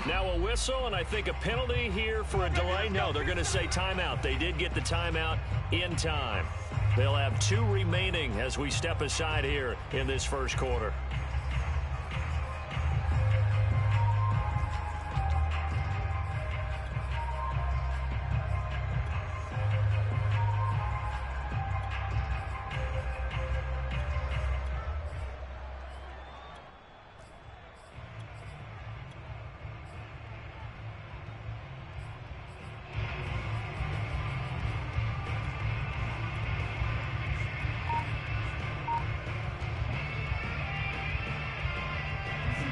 Now a whistle, and I think a penalty here for a delay. No, they're going to say timeout. They did get the timeout in time. They'll have 2 remaining as we step aside here in this first quarter.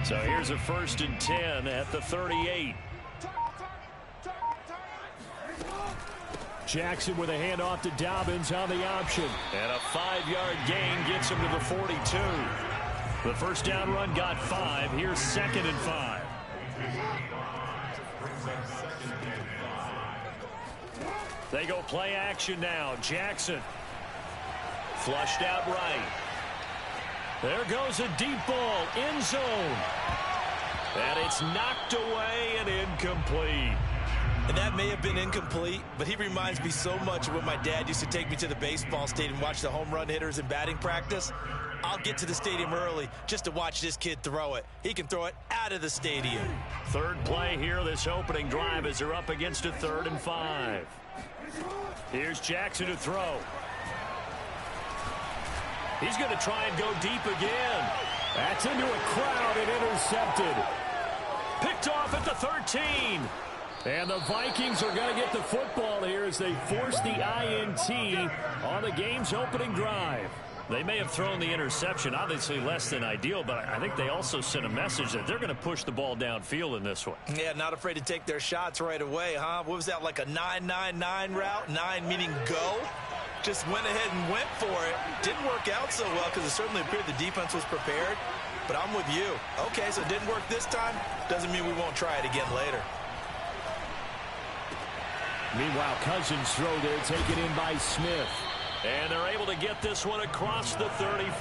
So here's a 1st and 10 at the 38. Jackson with a handoff to Dobbins on the option. And a 5-yard gain gets him to the 42. The first down run got 5. Here's 2nd and 5. They go play action now. Jackson. Flushed out right. There goes a deep ball, end zone. And it's knocked away and incomplete. And that may have been incomplete, but he reminds me so much of when my dad used to take me to the baseball stadium and watch the home run hitters in batting practice. I'll get to the stadium early just to watch this kid throw it. He can throw it out of the stadium. 3rd play here, this opening drive, as they're up against a 3rd and 5. Here's Jackson to throw. He's going to try and go deep again. That's into a crowd and intercepted. Picked off at the 13. And the Vikings are going to get the football here as they force the INT on the game's opening drive. They may have thrown the interception, obviously less than ideal, but I think they also sent a message that they're going to push the ball downfield in this one. Yeah, not afraid to take their shots right away, huh? What was that, like a 9-9-9 route? 9 meaning go? Just went ahead and went for it. Didn't work out so well because it certainly appeared the defense was prepared. But I'm with you. Okay, so it didn't work this time. Doesn't mean we won't try it again later. Meanwhile, Cousins throw there, taken in by Smith. And they're able to get this one across the 35.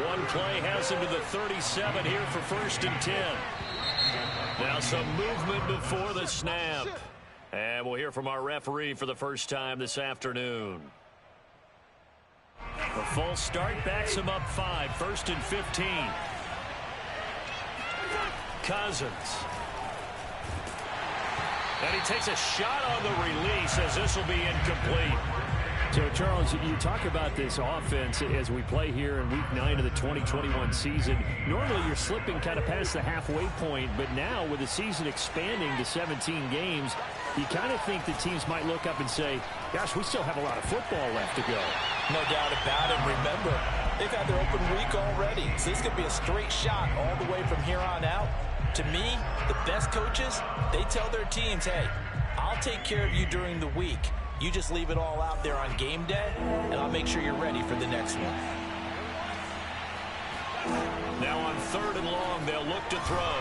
One play has him to the 37 here for 1st and 10. Now some movement before the snap. And we'll hear from our referee for the first time this afternoon. The false start backs him up 5. 1st and 15. Cousins. And he takes a shot on the release as this will be incomplete. So, Charles, you talk about this offense as we play here in Week 9 of the 2021 season. Normally, you're slipping kind of past the halfway point, but now with the season expanding to 17 games, you kind of think the teams might look up and say, gosh, we still have a lot of football left to go. No doubt about it. Remember, they've had their open week already, so this could be a straight shot all the way from here on out. To me, the best coaches, they tell their teams, hey, I'll take care of you during the week. You just leave it all out there on game day, and I'll make sure you're ready for the next one. Now on 3rd and long, they'll look to throw.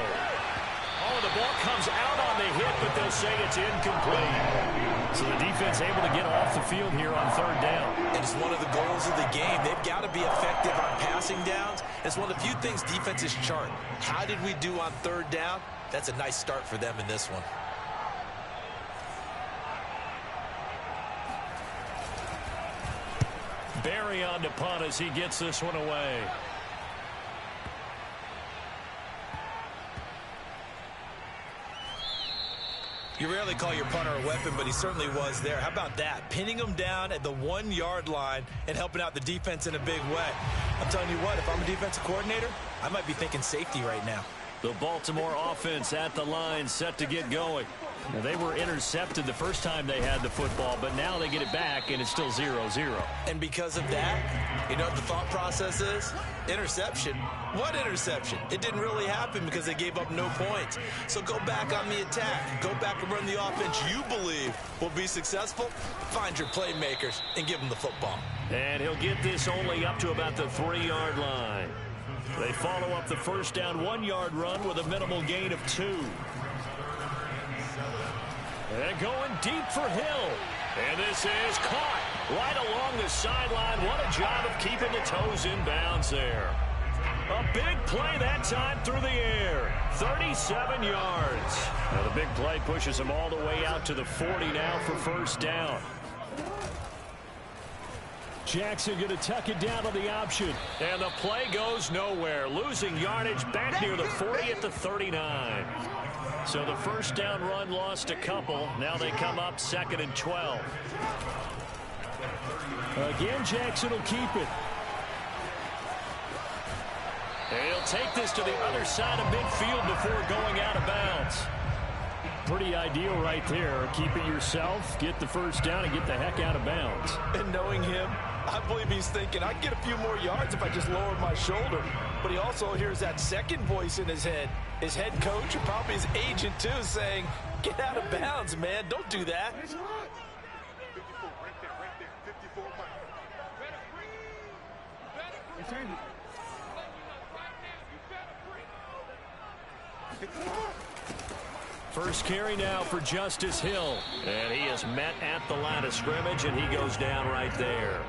Oh, the ball comes out on the hit, but they'll say it's incomplete. So the defense able to get off the field here on 3rd down. And it's one of the goals of the game. They've got to be effective on passing downs. It's one of the few things defenses chart. How did we do on 3rd down? That's a nice start for them in this one. Barry on to punt as he gets this one away. You rarely call your punter a weapon, but he certainly was there. How about that? Pinning him down at the 1-yard line and helping out the defense in a big way. I'm telling you what, if I'm a defensive coordinator, I might be thinking safety right now. The Baltimore offense at the line, set to get going. Now, they were intercepted the first time they had the football, but now they get it back, and it's still 0-0. And because of that, you know what the thought process is? Interception. What interception? It didn't really happen because they gave up no points. So go back on the attack. Go back and run the offense you believe will be successful. Find your playmakers and give them the football. And he'll get this only up to about the 3-yard line. They follow up the first down 1-yard run with a minimal gain of 2. And going deep for Hill. And this is caught right along the sideline. What a job of keeping the toes in bounds there. A big play that time through the air. 37 yards. Now the big play pushes him all the way out to the 40 now for first down. Jackson going to tuck it down on the option. And the play goes nowhere. Losing yardage back near the 40 at the 39. So the first down run lost a couple. Now they come up 2nd and 12. Again, Jackson will keep it. And he'll take this to the other side of midfield before going out of bounds. Pretty ideal right there. Keep it yourself, get the first down, and get the heck out of bounds. And knowing him, I believe he's thinking, I can get a few more yards if I just lower my shoulder. But he also hears that second voice in his head. His head coach and probably his agent, too, saying, get out of bounds, man. Don't do that. First carry now for Justice Hill. And he is met at the line of scrimmage, and he goes down right there.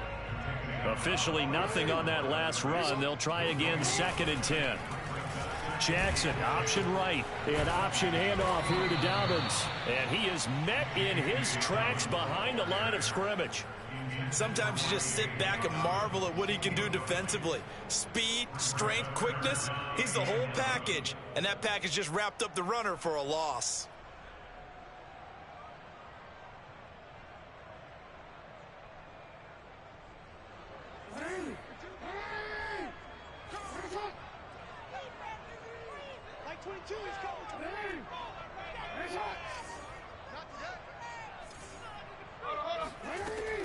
Officially nothing on that last run. They'll try again 2nd and 10. Jackson, option right. And option handoff here to Dobbins. And he is met in his tracks behind the line of scrimmage. Sometimes you just sit back and marvel at what he can do defensively. Speed, strength, quickness, he's the whole package. And that package just wrapped up the runner for a loss.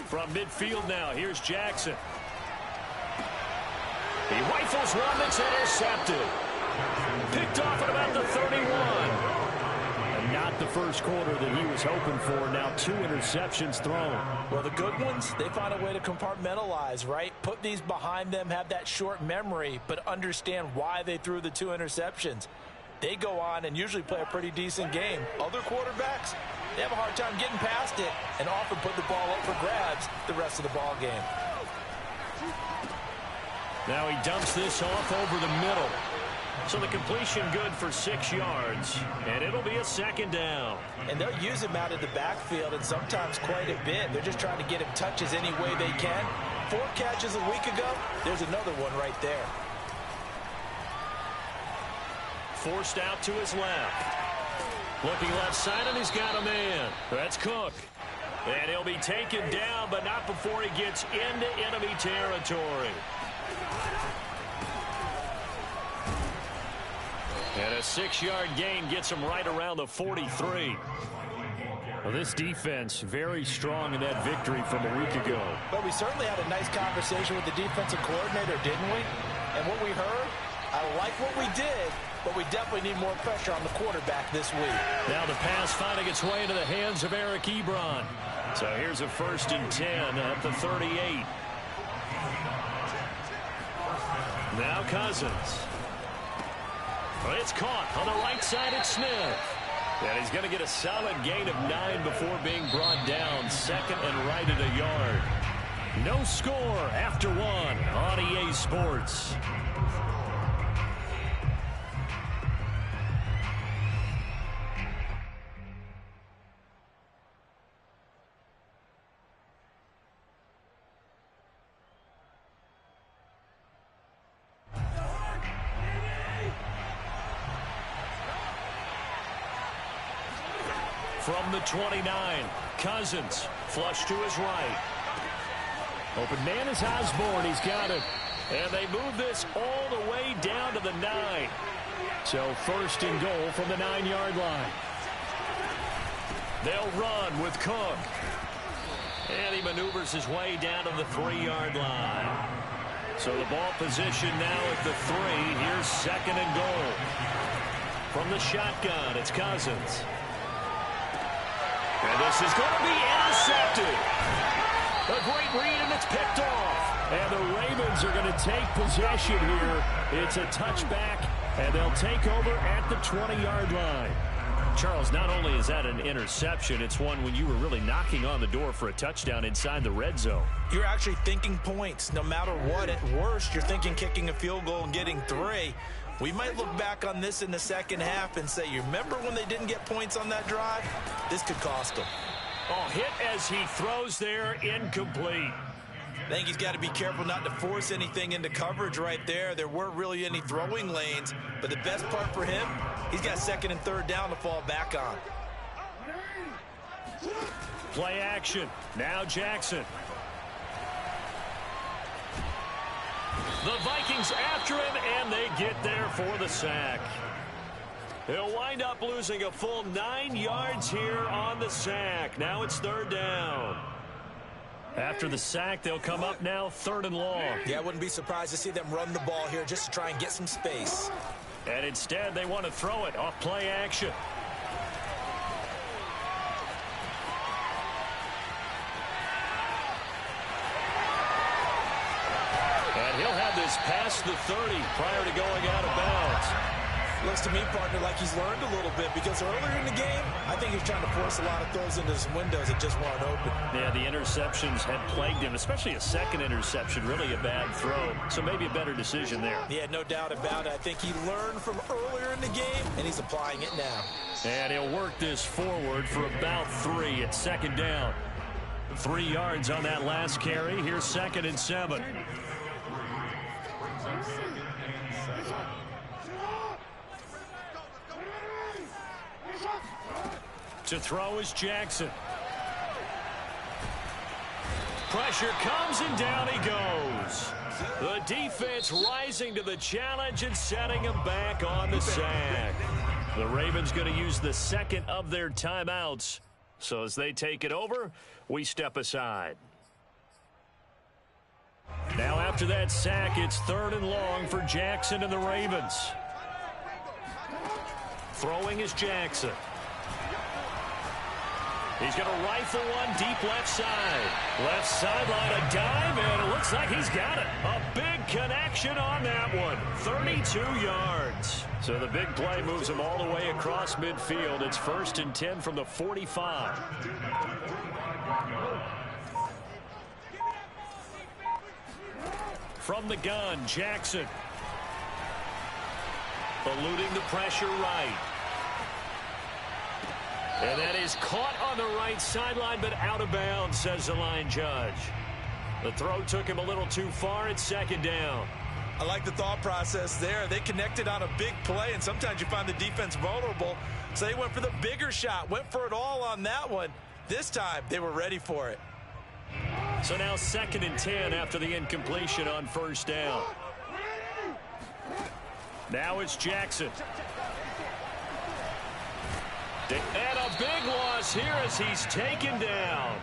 From midfield now, here's Jackson. He rifles one that's intercepted. Picked off at about the 31. And not the first quarter that he was hoping for. Now 2 interceptions thrown. Well, the good ones, they find a way to compartmentalize, right? Put these behind them, have that short memory, but understand why they threw the 2 interceptions. They go on and usually play a pretty decent game. Other quarterbacks, they have a hard time getting past it and often put the ball up for grabs the rest of the ball game. Now he dumps this off over the middle. So the completion good for 6 yards. And it'll be a 2nd down. And they'll use him out of the backfield and sometimes quite a bit. They're just trying to get him touches any way they can. 4 catches a week ago. There's another one right there. Forced out to his left. Looking left side, and he's got a man. That's Cook. And he'll be taken down, but not before he gets into enemy territory. And a 6-yard gain gets him right around the 43. Well, this defense very strong in that victory from a week ago. But we certainly had a nice conversation with the defensive coordinator, didn't we? And what we heard, I like what we did, but we definitely need more pressure on the quarterback this week. Now the pass finding its way into the hands of Eric Ebron. So here's a 1st and 10 at the 38. Now Cousins. Well, it's caught on the right side at Smith. And he's going to get a solid gain of 9 before being brought down. 2nd and right at a yard. No score after 1 on EA Sports. From the 29, Cousins, flush to his right. Open man is Osborne. He's got it. And they move this all the way down to the 9. So 1st and goal from the 9-yard line. They'll run with Cook. And he maneuvers his way down to the 3-yard line. So the ball position now at the 3. Here's 2nd and goal. From the shotgun, it's Cousins. And this is going to be intercepted. A great read, and it's picked off. And the Ravens are going to take possession here. It's a touchback, and they'll take over at the 20-yard line. Charles, not only is that an interception, it's one when you were really knocking on the door for a touchdown inside the red zone. You're actually thinking points. No matter what, at worst, you're thinking kicking a field goal and getting 3. We might look back on this in the second half and say, you remember when they didn't get points on that drive? This could cost them. Oh, hit as he throws there, incomplete. I think he's got to be careful not to force anything into coverage right there. There weren't really any throwing lanes, but the best part for him, he's got 2nd and 3rd down to fall back on. Play action. Now Jackson. The Vikings after him, and they get there for the sack. He'll wind up losing a full 9 yards here on the sack. Now it's 3rd down. After the sack, they'll come up now 3rd and long. Yeah, I wouldn't be surprised to see them run the ball here just to try and get some space. And instead, they want to throw it off play action. And he'll have this past the 30 prior to going out of bounds. Looks to me, partner, like he's learned a little bit, because earlier in the game, I think he was trying to force a lot of throws into some windows that just weren't open. Yeah, the interceptions had plagued him, especially a second interception, really a bad throw. So maybe a better decision there. Yeah, no doubt about it. I think he learned from earlier in the game, and he's applying it now. And he'll work this forward for about 3 at 2nd down. 3 yards on that last carry. Here's 2nd and 7. To throw is Jackson. Pressure comes and down he goes. The defense rising to the challenge and setting him back on the sack. The Ravens going to use the 2nd of their timeouts. So as they take it over, we step aside. Now after that sack, it's 3rd and long for Jackson and the Ravens. Throwing is Jackson. He's going to rifle one deep left side. Left sideline, a dive, and it looks like he's got it. A big connection on that one. 32 yards. So the big play moves him all the way across midfield. It's 1st and 10 from the 45. From the gun, Jackson. Eluding the pressure right. And that is caught on the right sideline, but out of bounds, says the line judge. The throw took him a little too far. It's 2nd down. I like the thought process there. They connected on a big play, and sometimes you find the defense vulnerable. So they went for the bigger shot, went for it all on that one. This time, they were ready for it. So now 2nd and 10 after the incompletion on 1st down. Now it's Jackson. And a big loss here as he's taken down.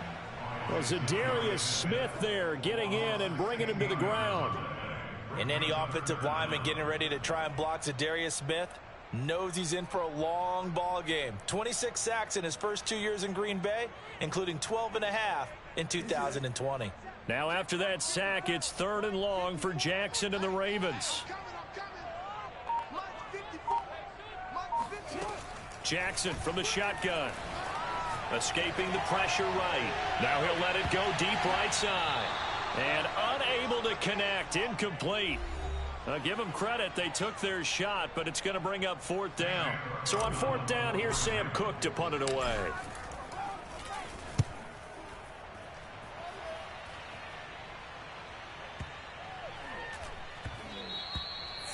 Well, Zadarius Smith there getting in and bringing him to the ground. And any offensive lineman getting ready to try and block Zadarius Smith knows he's in for a long ball game. 26 sacks in his first 2 years in Green Bay, including 12 and a half in 2020. Now after that sack, it's 3rd and long for Jackson and the Ravens. Jackson from the shotgun. Escaping the pressure right. Now he'll let it go deep right side. And unable to connect. Incomplete. Give them credit. They took their shot, but it's going to bring up 4th down. So on 4th down, here's Sam Cook to punt it away.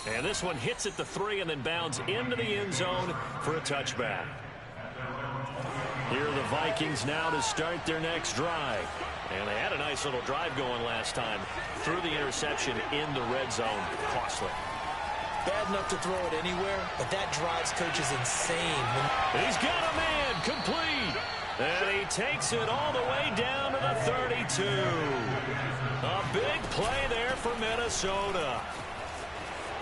And this one hits at the 3 and then bounds into the end zone for a touchback. Here are the Vikings now to start their next drive. And they had a nice little drive going last time. Threw the interception in the red zone. Costly. Bad enough to throw it anywhere, but that drives coaches insane. He's got a man complete. And he takes it all the way down to the 32. A big play there for Minnesota.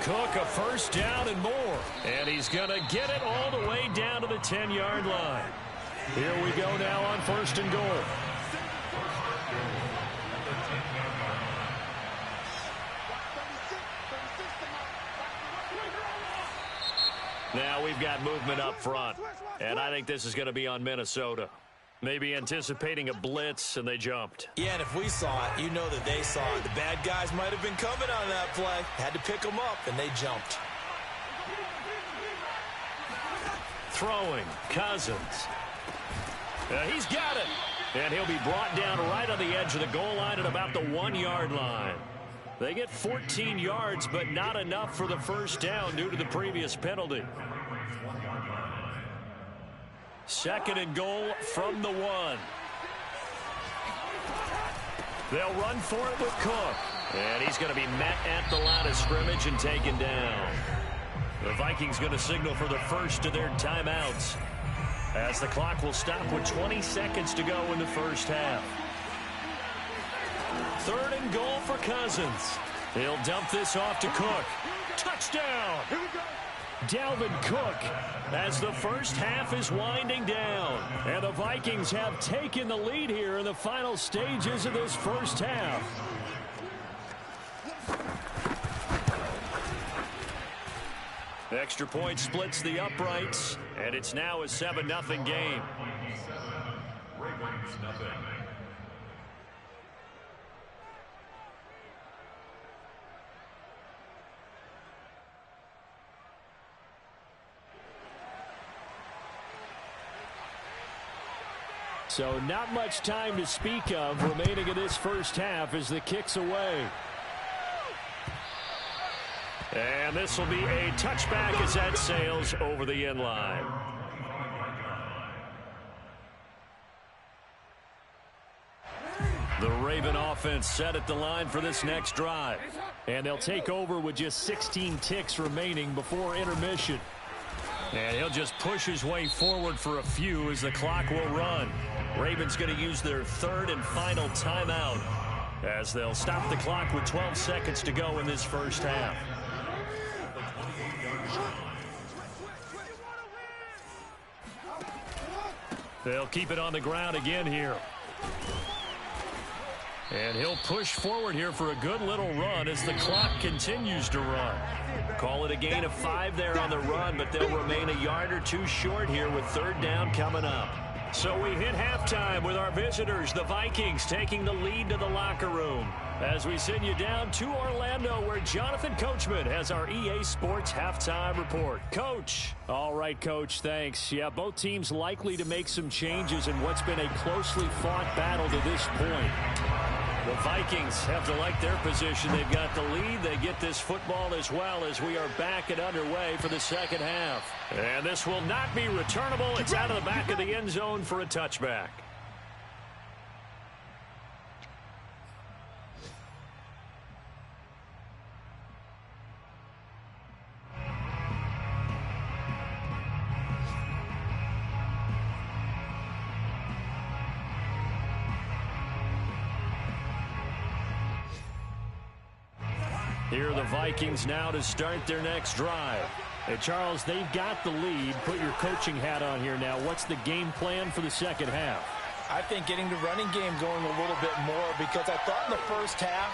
Cook a 1st down and more. And he's going to get it all the way down to the 10-yard line. Here we go now on 1st and goal. Now we've got movement up front, and I think this is going to be on Minnesota. Maybe anticipating a blitz, and they jumped. Yeah, and if we saw it, you know that they saw it. The bad guys might have been coming on that play. Had to pick them up, and they jumped. Throwing, Cousins. He's got it. And he'll be brought down right on the edge of the goal line at about the 1-yard line. They get 14 yards, but not enough for the first down due to the previous penalty. 2nd and goal from the 1. They'll run for it with Cook. And he's going to be met at the line of scrimmage and taken down. The Vikings going to signal for the first of their timeouts, as the clock will stop with 20 seconds to go in the first half. 3rd and goal for Cousins. He'll dump this off to Cook. Touchdown! Dalvin Cook, as the first half is winding down. And the Vikings have taken the lead here in the final stages of this first half. Extra point splits the uprights, and it's now a 7-0 game. So not much time to speak of remaining in this first half as the kick's away. And this will be a touchback as that sails over the end line. The Raven offense set at the line for this next drive. And they'll take over with just 16 ticks remaining before intermission. And he'll just push his way forward for a few as the clock will run. Ravens going to use their 3rd and final timeout, as they'll stop the clock with 12 seconds to go in this first half. They'll keep it on the ground again here. And he'll push forward here for a good little run as the clock continues to run. Call it a gain of 5 there on the run, but they'll remain a yard or 2 short here with 3rd down coming up. So we hit halftime with our visitors, the Vikings, taking the lead to the locker room, as we send you down to Orlando, where Jonathan Coachman has our EA Sports halftime report. Coach. All right, Coach, thanks. Yeah, both teams likely to make some changes in what's been a closely fought battle to this point. The Vikings have to like their position. They've got the lead. They get this football as well, as we are back and underway for the second half. And this will not be returnable. It's out of the back of the end zone for a touchback. Here are the Vikings now to start their next drive. Hey, Charles, they've got the lead. Put your coaching hat on here now. What's the game plan for the second half? I think getting the running game going a little bit more, because I thought in the first half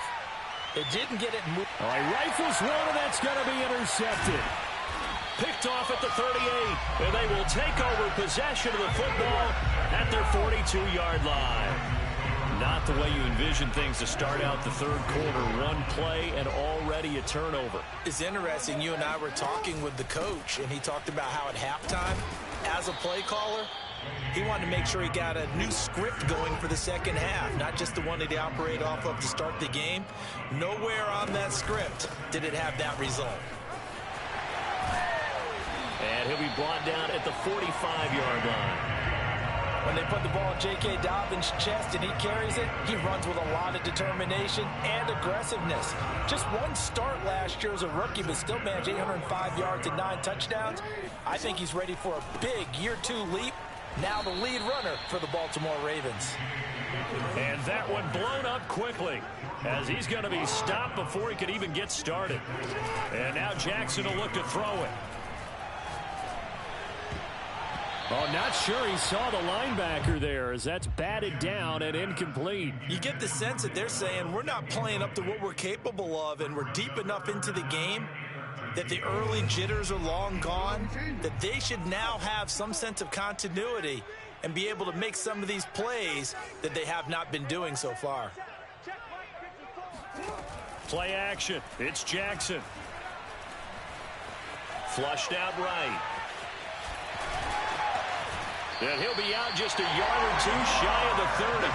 they didn't get it moving. All right, rifles one, and that's going to be intercepted. Picked off at the 38, and they will take over possession of the football at their 42-yard line. Not the way you envision things to start out the third quarter. One play and already a turnover. It's interesting. You and I were talking with the coach, and he talked about how at halftime, as a play caller, he wanted to make sure he got a new script going for the second half, not just the one that he operated off of to start the game. Nowhere on that script did it have that result. And he'll be brought down at the 45-yard line. When they put the ball in J.K. Dobbins' chest and he carries it, he runs with a lot of determination and aggressiveness. Just one start last year as a rookie, but still managed 805 yards and 9 touchdowns. I think he's ready for a big year 2 leap. Now the lead runner for the Baltimore Ravens. And that one blown up quickly, as he's going to be stopped before he could even get started. And now Jackson will look to throw it. Oh, not sure he saw the linebacker there, as that's batted down and incomplete. You get the sense that they're saying we're not playing up to what we're capable of, and we're deep enough into the game that the early jitters are long gone, that they should now have some sense of continuity and be able to make some of these plays that they have not been doing so far. Play action. It's Jackson. Flushed out right. And he'll be out just a yard or two shy of the 30.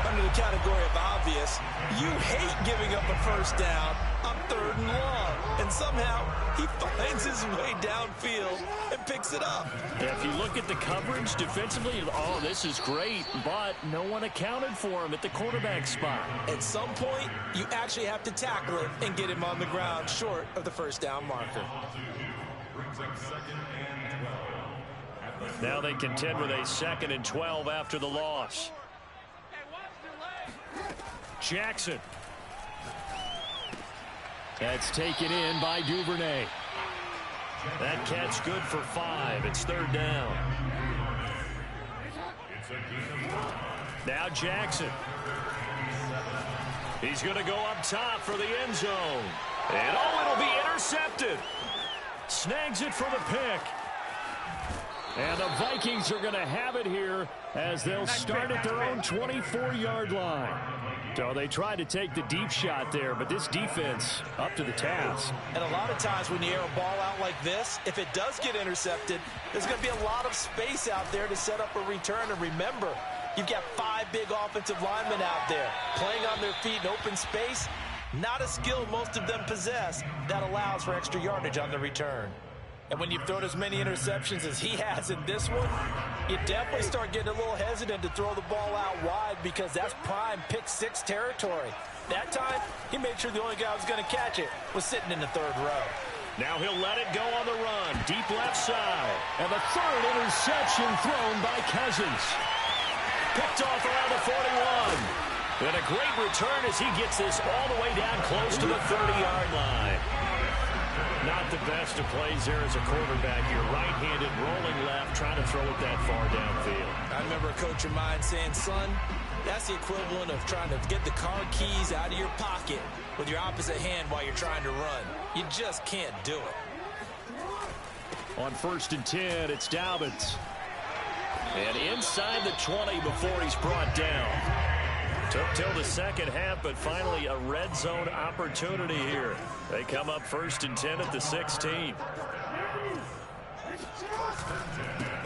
Under the category of obvious, you hate giving up a first down on 3rd and long. And somehow he finds his way downfield and picks it up. If you look at the coverage defensively, oh, this is great. But no one accounted for him at the quarterback spot. At some point, you actually have to tackle it and get him on the ground short of the first down marker. Now they contend with a 2nd and 12 after the loss. Jackson. That's taken in by Duvernay. That catch good for 5. It's 3rd down. Now Jackson. He's going to go up top for the end zone. And oh, it'll be intercepted. Snags it for the pick. And the Vikings are going to have it here as they'll start at their own 24-yard line. So they tried to take the deep shot there, but this defense up to the task. And a lot of times when you air a ball out like this, if it does get intercepted, there's going to be a lot of space out there to set up a return. And remember, you've got 5 big offensive linemen out there playing on their feet in open space. Not a skill most of them possess that allows for extra yardage on the return. And when you've thrown as many interceptions as he has in this one, you definitely start getting a little hesitant to throw the ball out wide because that's prime pick 6 territory. That time, he made sure the only guy who was going to catch it was sitting in the 3rd row. Now he'll let it go on the run. Deep left side. And the 3rd interception thrown by Cousins. Picked off around the 41. And a great return as he gets this all the way down close to the 30-yard line. Not the best of plays there as a quarterback. You're right-handed, rolling left, trying to throw it that far downfield. I remember a coach of mine saying, son, that's the equivalent of trying to get the car keys out of your pocket with your opposite hand while you're trying to run. You just can't do it. On 1st and 10, it's Dobbins. And inside the 20 before he's brought down. Took till the 2nd half, but finally a red zone opportunity here. They come up 1st and 10 at the 16.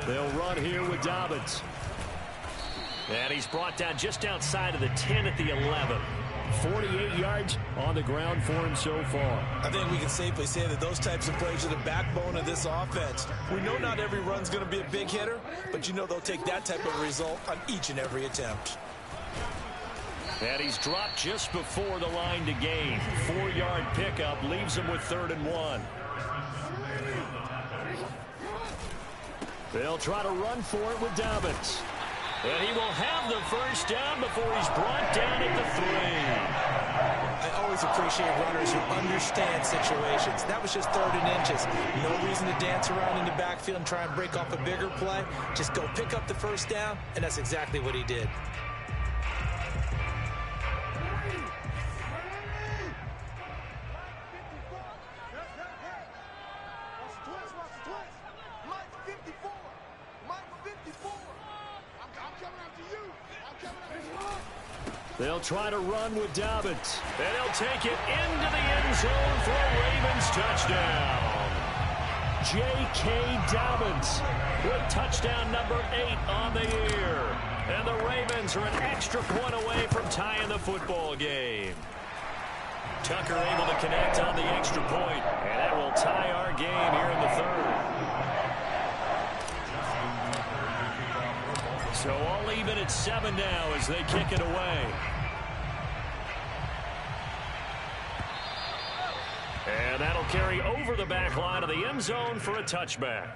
They'll run here with Dobbins. And he's brought down just outside of the 10 at the 11. 48 yards on the ground for him so far. I think we can safely say that those types of plays are the backbone of this offense. We know not every run's going to be a big hitter, but you know they'll take that type of result on each and every attempt. And he's dropped just before the line to gain. 4-yard pickup leaves him with 3rd and 1. They'll try to run for it with Dobbins. And he will have the first down before he's brought down at the 3. I always appreciate runners who understand situations. That was just 3rd and inches. No reason to dance around in the backfield and try and break off a bigger play. Just go pick up the first down, and that's exactly what he did. They'll try to run with Dobbins. And he'll take it into the end zone for a Ravens touchdown. J.K. Dobbins with touchdown number 8 on the year. And the Ravens are an extra point away from tying the football game. Tucker able to connect on the extra point, and that will tie our game here in the 3rd. So all even at 7 now as they kick it away. And that'll carry over the back line of the end zone for a touchback.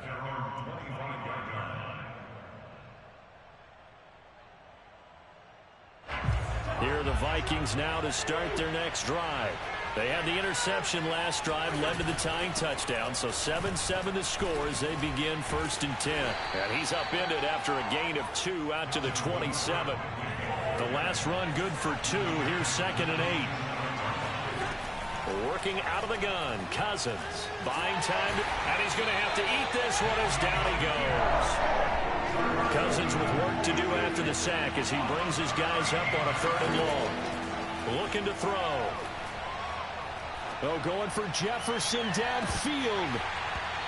Here are the Vikings now to start their next drive. They had the interception last drive, led to the tying touchdown, so 7-7 the score as they begin 1st and 10. And he's upended after a gain of 2 out to the 27. The last run good for 2. Here's 2nd and 8. Working out of the gun, Cousins. Buying time, and he's going to have to eat this one as down he goes. Cousins with work to do after the sack as he brings his guys up on a 3rd and long. Looking to throw. Oh, going for Jefferson downfield.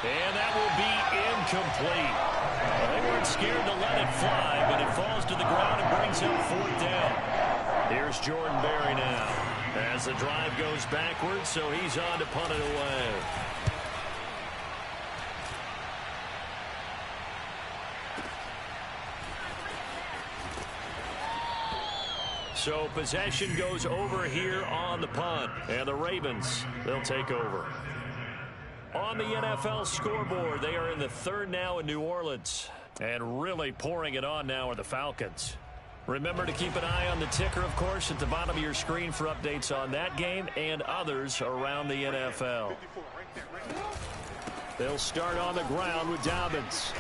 And that will be incomplete. Well, they weren't scared to let it fly, but it falls to the ground and brings up 4th down. Here's Jordan Berry now. As the drive goes backwards, so he's on to punt it away. So possession goes over here on the punt. And the Ravens, they'll take over. On the NFL scoreboard, they are in the 3rd now in New Orleans. And really pouring it on now are the Falcons. Remember to keep an eye on the ticker, of course, at the bottom of your screen for updates on that game and others around the NFL. They'll start on the ground with Dobbins.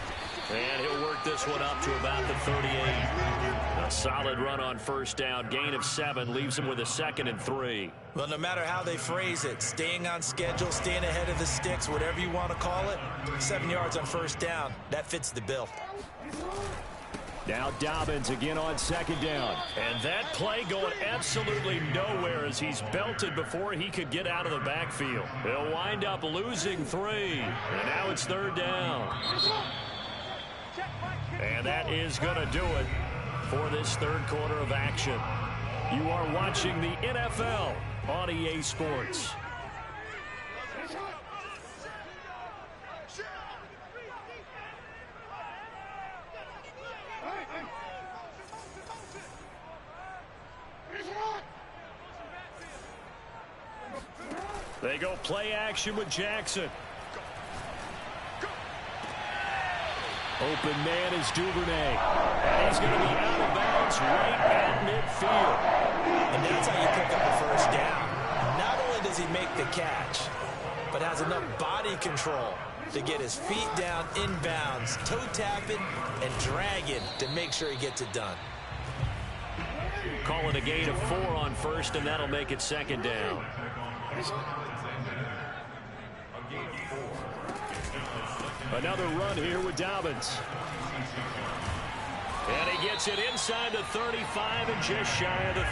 And he'll work this one up to about the 38. A solid run on 1st down. Gain of 7 leaves him with a 2nd and 3. Well, no matter how they phrase it, staying on schedule, staying ahead of the sticks, whatever you want to call it, 7 yards on 1st down. That fits the bill. Now Dobbins again on 2nd down. And that play going absolutely nowhere as he's belted before he could get out of the backfield. He'll wind up losing 3. And now it's 3rd down. And that is going to do it for this 3rd quarter of action. You are watching the NFL on EA Sports. They go play action with Jackson. Open man is Duvernay. And he's going to be out of bounds right at midfield. And that's how you pick up a 1st down. Not only does he make the catch, but has enough body control to get his feet down inbounds, toe tapping and dragging to make sure he gets it done. Call it a gain of 4 on 1st, and that'll make it 2nd down. Another run here with Dobbins. And he gets it inside the 35 and just shy of the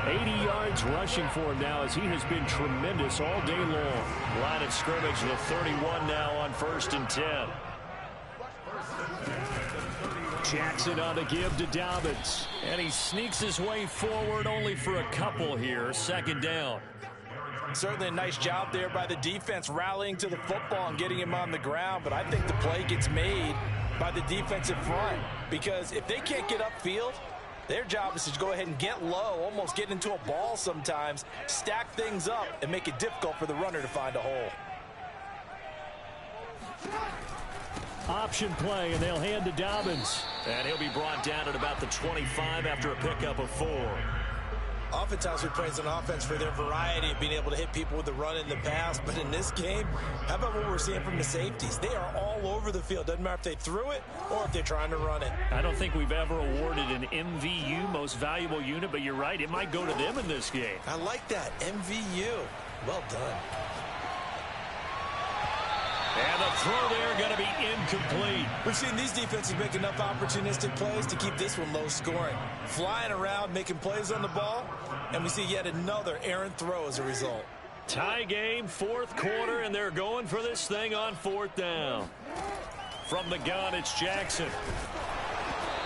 30. 80 yards rushing for him now as he has been tremendous all day long. Line of scrimmage, the 31 now on 1st and 10. Jackson on the give to Dobbins. And he sneaks his way forward only for a couple here. 2nd down. Certainly a nice job there by the defense rallying to the football and getting him on the ground. But I think the play gets made by the defensive front. Because if they can't get upfield, their job is to go ahead and get low, almost get into a ball sometimes, stack things up, and make it difficult for the runner to find a hole. Option play, and they'll hand to Dobbins. And he'll be brought down at about the 25 after a pickup of 4. Oftentimes we praise an offense for their variety of being able to hit people with the run in the pass. But in this game, how about what we're seeing from the safeties? They are all over the field. Doesn't matter if they threw it or if they're trying to run it. I don't think we've ever awarded an MVU, most valuable unit, but you're right. It might go to them in this game. I like that. MVU. Well done. And the throw there going to be incomplete. We've seen these defenses make enough opportunistic plays to keep this one low scoring. Flying around, making plays on the ball, and we see yet another errant throw as a result. Tie game, 4th quarter, and they're going for this thing on 4th down. From the gun, it's Jackson.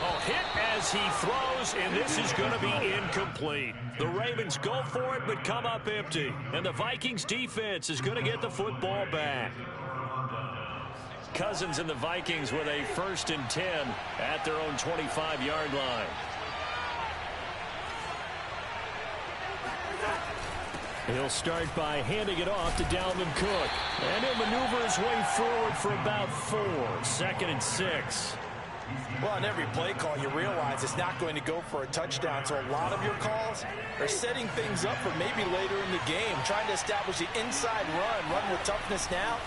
Oh, hit as he throws, and this is going to be incomplete. The Ravens go for it, but come up empty. And the Vikings defense is going to get the football back. Cousins and the Vikings with a 1st and 10 at their own 25-yard line. He'll start by handing it off to Dalvin Cook. And he'll maneuver his way forward for about 4. 2nd and 6. Well, on every play call, you realize it's not going to go for a touchdown. So a lot of your calls are setting things up for maybe later in the game, trying to establish the inside run with toughness now.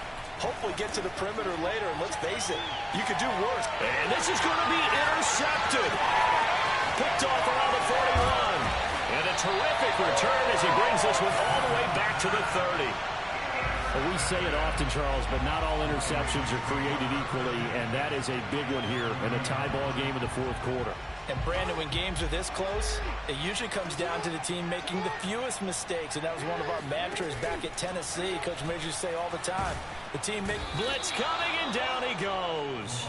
Hopefully get to the perimeter later, and let's face it, you could do worse. And this is going to be intercepted. Picked off around the 41. And the terrific return as he brings this one all the way back to the 30. Well, we say it often, Charles, but not all interceptions are created equally, and that is a big one here in a tie ball game in the fourth quarter. And, Brandon, when games are this close, it usually comes down to the team making the fewest mistakes, and that was one of our mantras back at Tennessee. Coach Major used to say all the time, the team make... Blitz coming, and down he goes.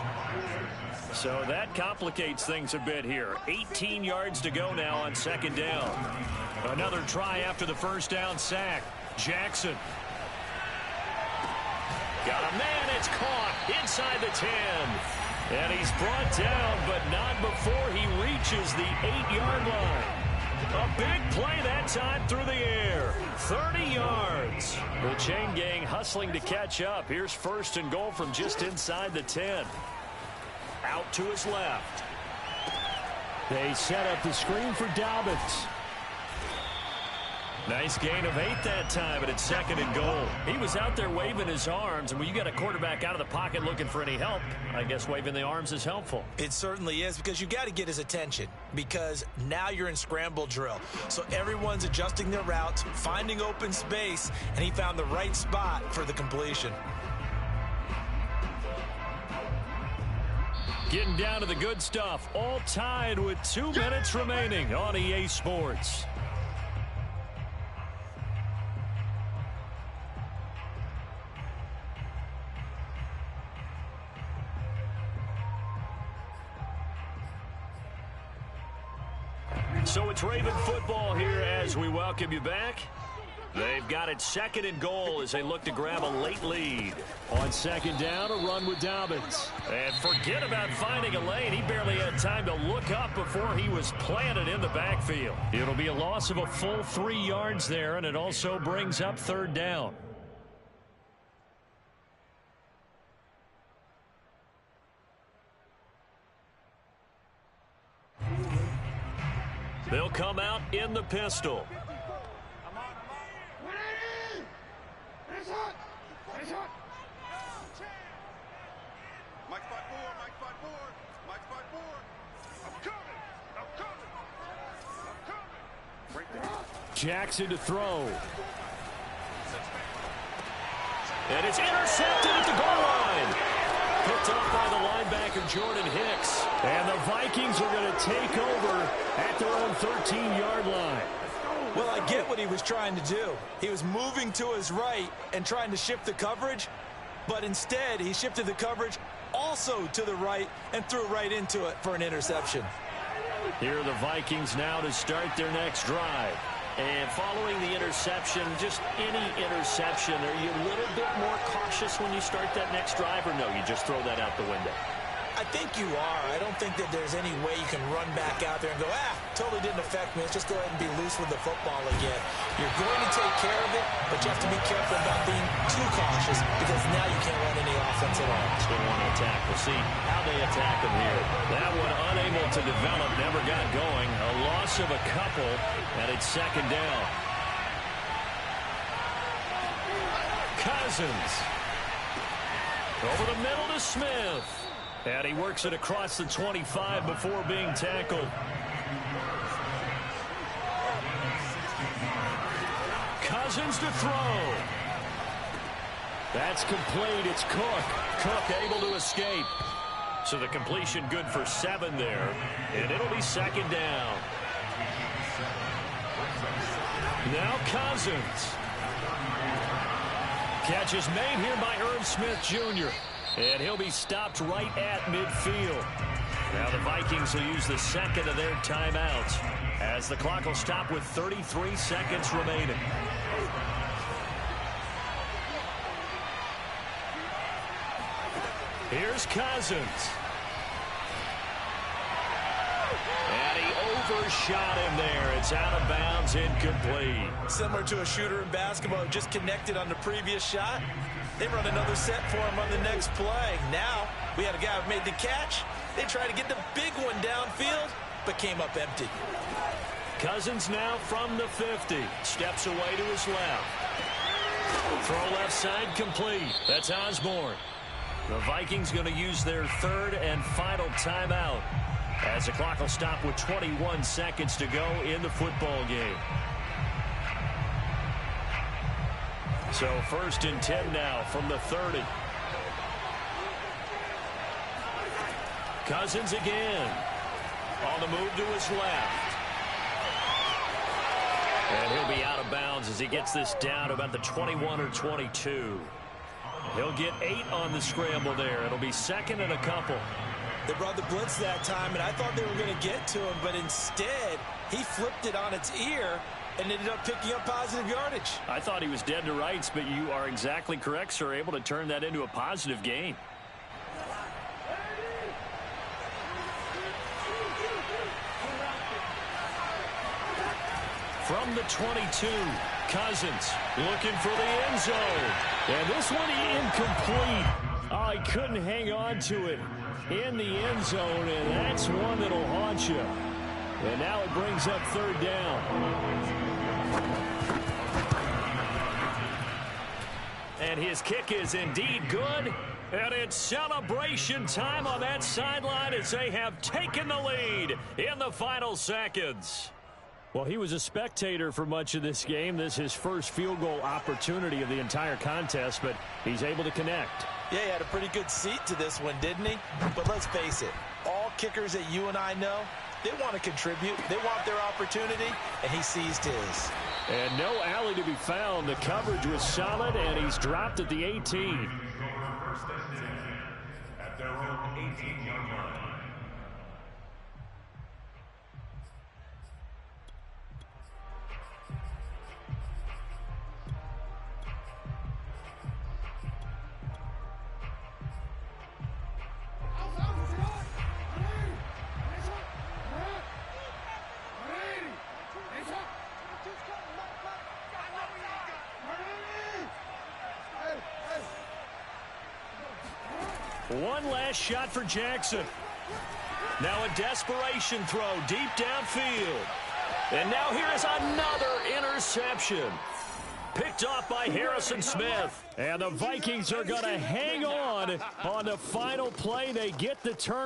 So that complicates things a bit here. 18 yards to go now on second down. Another try after the first down sack. Jackson. Got a man, it's caught inside the 10. And he's brought down, but not before he reaches the 8-yard line. A big play that time through the air. 30 yards. The chain gang hustling to catch up. Here's first and goal from just inside the 10. Out to his left. They set up the screen for Dobbins. Nice gain of 8 that time, but it's second and goal. He was out there waving his arms, and when you got a quarterback out of the pocket looking for any help, I guess waving the arms is helpful. It certainly is, because you got to get his attention, because now you're in scramble drill. So everyone's adjusting their routes, finding open space, and he found the right spot for the completion. Getting down to the good stuff, all tied with 2 minutes remaining on EA Sports. So it's Raven football here as we welcome you back. They've got it second and goal as they look to grab a late lead. On second down, a run with Dobbins. And forget about finding a lane. He barely had time to look up before he was planted in the backfield. It'll be a loss of a full 3 yards there, and it also brings up third down. They'll come out in the pistol. Jackson to throw. And it's intercepted at the goal line. Picked up by the linebacker, Jordan Hicks. And the Vikings are going to take over at their own 13-yard line. Well, I get what he was trying to do. He was moving to his right and trying to shift the coverage, but instead he shifted the coverage also to the right and threw right into it for an interception. Here are the Vikings now to start their next drive. And following the interception, just any interception, are you a little bit more cautious when you start that next drive, or no, you just throw that out the window? I think you are. I don't think that there's any way you can run back out there and go, totally didn't affect me. Let's just go ahead and be loose with the football again. You're going to take care of it, but you have to be careful about being too cautious, because now you can't run any offense at all. Still want to attack. We'll see how they attack him here. That one unable to develop, never got going. A loss of a couple, and it's second down. Cousins. Over the middle to Smith. And he works it across the 25 before being tackled. Cousins to throw. That's complete. It's Cook. Cook able to escape. So the completion good for 7 there. And it'll be second down. Now Cousins. Catch is made here by Irv Smith Jr. And he'll be stopped right at midfield. Now the Vikings will use the second of their timeouts as the clock will stop with 33 seconds remaining. Here's Cousins. And he overshot him there. It's out of bounds, incomplete. Similar to a shooter in basketball who just connected on the previous shot. They run another set for him on the next play. Now, we had a guy who made the catch. They tried to get the big one downfield, but came up empty. Cousins now from the 50. Steps away to his left. Throw left side complete. That's Osborne. The Vikings going to use their third and final timeout as the clock will stop with 21 seconds to go in the football game. So 1st and 10 now from the 30. Cousins again. On the move to his left. And he'll be out of bounds as he gets this down about the 21 or 22. He'll get 8 on the scramble there. It'll be 2nd and a couple. They brought the blitz that time, and I thought they were going to get to him, but instead he flipped it on its ear and ended up picking up positive yardage. I thought he was dead to rights, but you are exactly correct, sir. Able to turn that into a positive gain. From the 22, Cousins looking for the end zone. And this one incomplete. Oh, he couldn't hang on to it in the end zone, and that's one that'll haunt you. And now it brings up 3rd down. And his kick is indeed good. And it's celebration time on that sideline as they have taken the lead in the final seconds. Well, he was a spectator for much of this game. This is his first field goal opportunity of the entire contest, but he's able to connect. Yeah, he had a pretty good seat to this one, didn't he? But let's face it, all kickers that you and I know, they want to contribute. They want their opportunity, and he seized his. And no alley to be found. The coverage was solid, and he's dropped at the 18. At their own 18-yard line. One last shot for Jackson. Now a desperation throw deep downfield. And now here is another interception. Picked off by Harrison Smith. And the Vikings are going to hang on the final play. They get the turn.